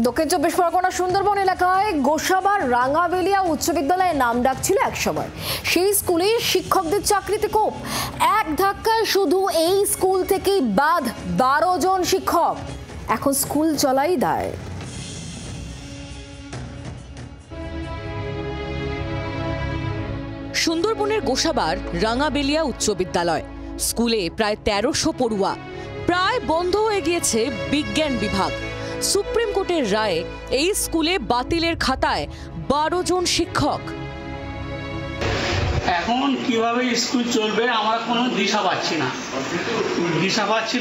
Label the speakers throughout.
Speaker 1: দক্ষিণ চব্বিশ পরগনা সুন্দরবন এলাকায় গোসাবার রাঙাবেলিয়া উচ্চ বিদ্যালয়ের নাম ডাক ছিল একসময়। সেই স্কুলে শিক্ষকদের চাকরিতে কোপ। এক ধাক্কায় শুধু এই স্কুল থেকেই বাদ 12 জন শিক্ষক। এখন স্কুল চলাই দায়।
Speaker 2: সুন্দরবনের গোসাবার রাঙাবেলিয়া উচ্চ বিদ্যালয় স্কুলে প্রায় 1300 পড়ুয়া। প্রায় বন্ধ হয়ে গিয়েছে বিজ্ঞান বিভাগ। সুপ্রিম কোর্টের রায়ে এই স্কুলে বাতিলের খাতায় 12 জন শিক্ষক।
Speaker 3: এখন কিভাবে স্কুল চলবে আমরা কোনো দিশা পাচ্ছি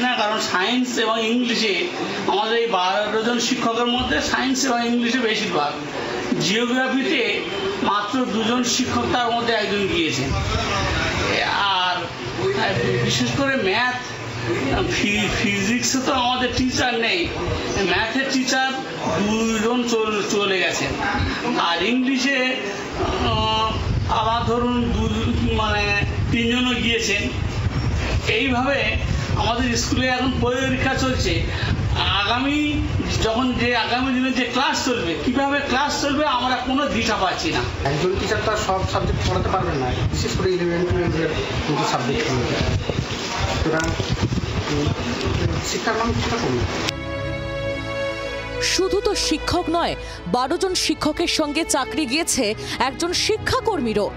Speaker 3: না, কারণ সায়েন্স এবং ইংলিশে আমাদের এই 12 জন শিক্ষকের মধ্যে সায়েন্স এবং ইংলিশে বেশিরভাগ, জিওগ্রাফিতে মাত্র 2 জন শিক্ষক, তার মধ্যে একজন গিয়েছেন। আর বিশেষ করে ম্যাথ ফিজিক্সে তো আমাদের টিচার নেই, ম্যাথের টিচার 2 জন চলে গেছেন। আর ইংলিশে আবার ধরুন 3 জনও গিয়েছেন। এইভাবে আমাদের স্কুলে এখন পরীক্ষা চলছে। আগামী দিনে যে ক্লাস চলবে, কিভাবে ক্লাস চলবে আমরা কোনো দিশা পাচ্ছি না।
Speaker 4: একজন টিচার তো সব সাবজেক্ট পড়াতে পারবেন না, বিশেষ করে 11, 12 সাবজেক্ট। সুতরাং শিক্ষার মান কিছুটা কমে।
Speaker 2: শুধু তো শিক্ষক নয়, 12 জন শিক্ষকের সঙ্গে চাকরি গিয়েছে একজন শিক্ষাকর্মীরও।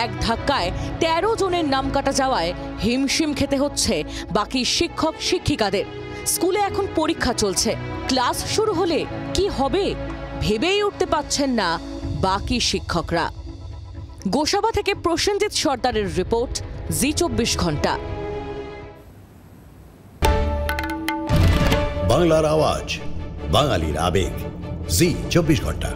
Speaker 2: এক ধাক্কায় 13 জনের নাম কাটা যাওয়ায় হিমশিম খেতে হচ্ছে বাকি শিক্ষক শিক্ষিকাদের। স্কুলে এখন পরীক্ষা চলছে, ক্লাস শুরু হলে কি হবে ভেবেই উঠতে পারছেন না বাকি শিক্ষকরা। গোসাবা থেকে প্রসেনজিৎ সর্দারের রিপোর্ট, জি 24 ঘন্টা।
Speaker 5: বাংলার আওয়াজ, বাঙালির আবেগ, জি 24 ঘন্টা।